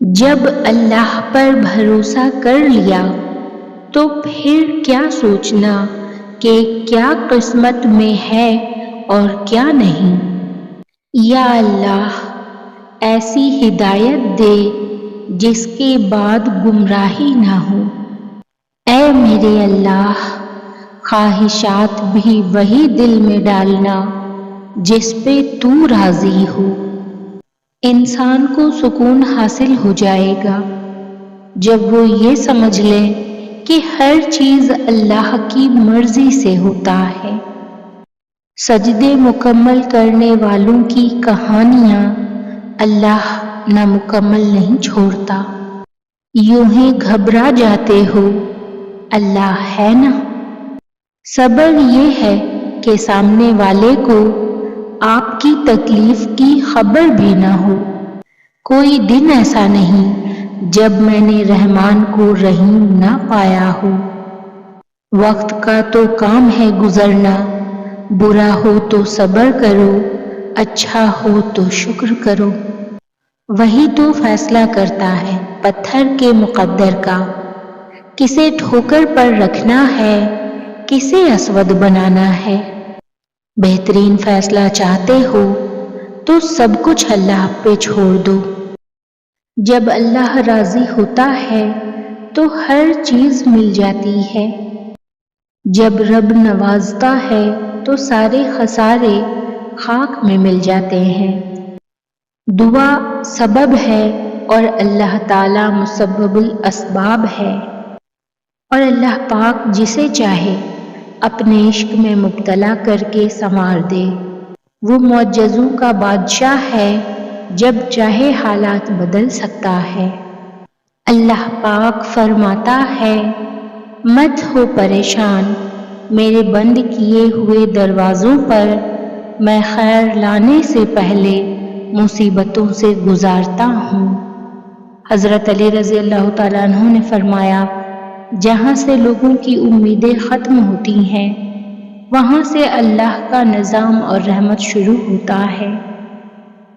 جب اللہ پر بھروسہ کر لیا تو پھر کیا سوچنا کہ کیا قسمت میں ہے اور کیا نہیں۔ یا اللہ ایسی ہدایت دے جس کے بعد گمراہی نہ ہو۔ اے میرے اللہ خواہشات بھی وہی دل میں ڈالنا جس پہ تو راضی ہو۔ انسان کو سکون حاصل ہو جائے گا جب وہ یہ سمجھ لے کہ ہر چیز اللہ کی مرضی سے ہوتا ہے۔ سجدے مکمل کرنے والوں کی کہانیاں اللہ نامکمل نہیں چھوڑتا۔ یوں ہی گھبرا جاتے ہو، اللہ ہے نا۔ صبر یہ ہے کہ سامنے والے کو آپ کی تکلیف کی خبر بھی نہ ہو۔ کوئی دن ایسا نہیں جب میں نے رحمان کو رحیم نہ پایا ہو۔ وقت کا تو کام ہے گزرنا، برا ہو تو صبر کرو، اچھا ہو تو شکر کرو۔ وہی تو فیصلہ کرتا ہے پتھر کے مقدر کا، کسے ٹھوکر پر رکھنا ہے، کسے اسود بنانا ہے۔ بہترین فیصلہ چاہتے ہو تو سب کچھ اللہ پہ چھوڑ دو۔ جب اللہ راضی ہوتا ہے تو ہر چیز مل جاتی ہے۔ جب رب نوازتا ہے تو سارے خسارے خاک میں مل جاتے ہیں۔ دعا سبب ہے اور اللہ تعالی مسبب الاسباب ہے، اور اللہ پاک جسے چاہے اپنے عشق میں مبتلا کر کے سنوار دے۔ وہ معجزوں کا بادشاہ ہے، جب چاہے حالات بدل سکتا ہے۔ اللہ پاک فرماتا ہے مت ہو پریشان، میرے بند کیے ہوئے دروازوں پر میں خیر لانے سے پہلے مصیبتوں سے گزارتا ہوں۔ حضرت علی رضی اللہ تعالیٰ عنہ نے فرمایا جہاں سے لوگوں کی امیدیں ختم ہوتی ہیں وہاں سے اللہ کا نظام اور رحمت شروع ہوتا ہے۔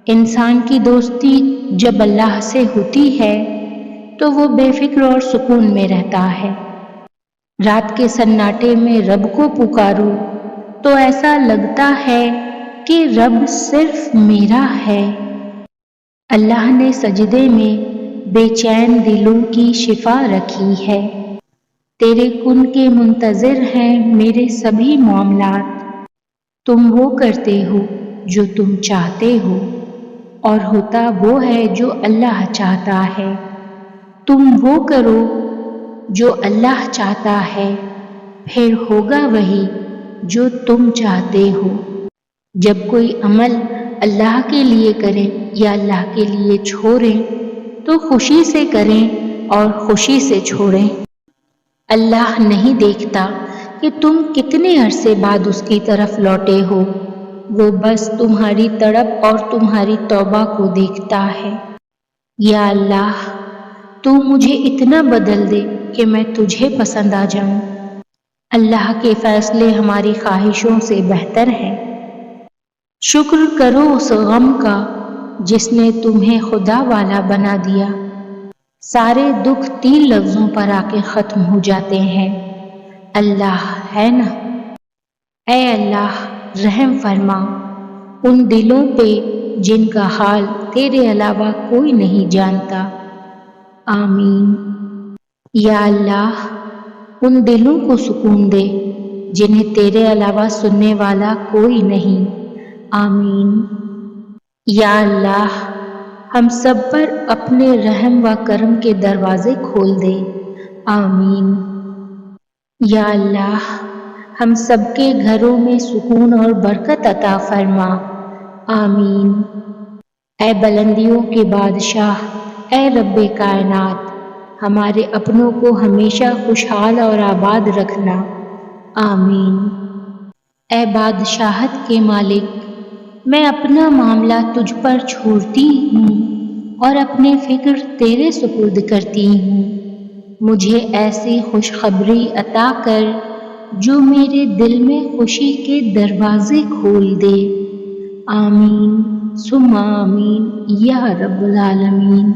انسان کی دوستی جب اللہ سے ہوتی ہے تو وہ بے فکر اور سکون میں رہتا ہے۔ رات کے سناٹے میں رب کو پکارو تو ایسا لگتا ہے کہ رب صرف میرا ہے۔ اللہ نے سجدے میں بے چین دلوں کی شفا رکھی ہے۔ تیرے کن کے منتظر ہیں میرے سبھی معاملات۔ تم وہ کرتے ہو جو تم چاہتے ہو، اور ہوتا وہ ہے جو اللہ چاہتا ہے۔ تم وہ کرو جو اللہ چاہتا ہے، پھر ہوگا وہی جو تم چاہتے ہو۔ جب کوئی عمل اللہ کے لیے کریں یا اللہ کے لیے چھوڑیں تو خوشی سے کریں اور خوشی سے چھوڑیں۔ اللہ نہیں دیکھتا کہ تم کتنے عرصے بعد اس کی طرف لوٹے ہو، وہ بس تمہاری تڑپ اور تمہاری توبہ کو دیکھتا ہے۔ یا اللہ تو مجھے اتنا بدل دے کہ میں تجھے پسند آ جاؤں۔ اللہ کے فیصلے ہماری خواہشوں سے بہتر ہیں۔ شکر کرو اس غم کا جس نے تمہیں خدا والا بنا دیا۔ سارے دکھ 3 لفظوں پر آ کے ختم ہو جاتے ہیں، اللہ ہے نا۔ اے اللہ رحم فرما ان دلوں پہ جن کا حال تیرے علاوہ کوئی نہیں جانتا، آمین۔ یا اللہ ان دلوں کو سکون دے جنہیں تیرے علاوہ سننے والا کوئی نہیں، آمین۔ یا اللہ ہم سب پر اپنے رحم و کرم کے دروازے کھول دے، آمین۔ یا اللہ ہم سب کے گھروں میں سکون اور برکت عطا فرما، آمین۔ اے بلندیوں کے بادشاہ، اے رب کائنات، ہمارے اپنوں کو ہمیشہ خوشحال اور آباد رکھنا، آمین۔ اے بادشاہت کے مالک، میں اپنا معاملہ تجھ پر چھوڑتی ہوں اور اپنے فکر تیرے سپرد کرتی ہوں۔ مجھے ایسی خوشخبری عطا کر جو میرے دل میں خوشی کے دروازے کھول دے، آمین ثم آمین یا رب العالمین۔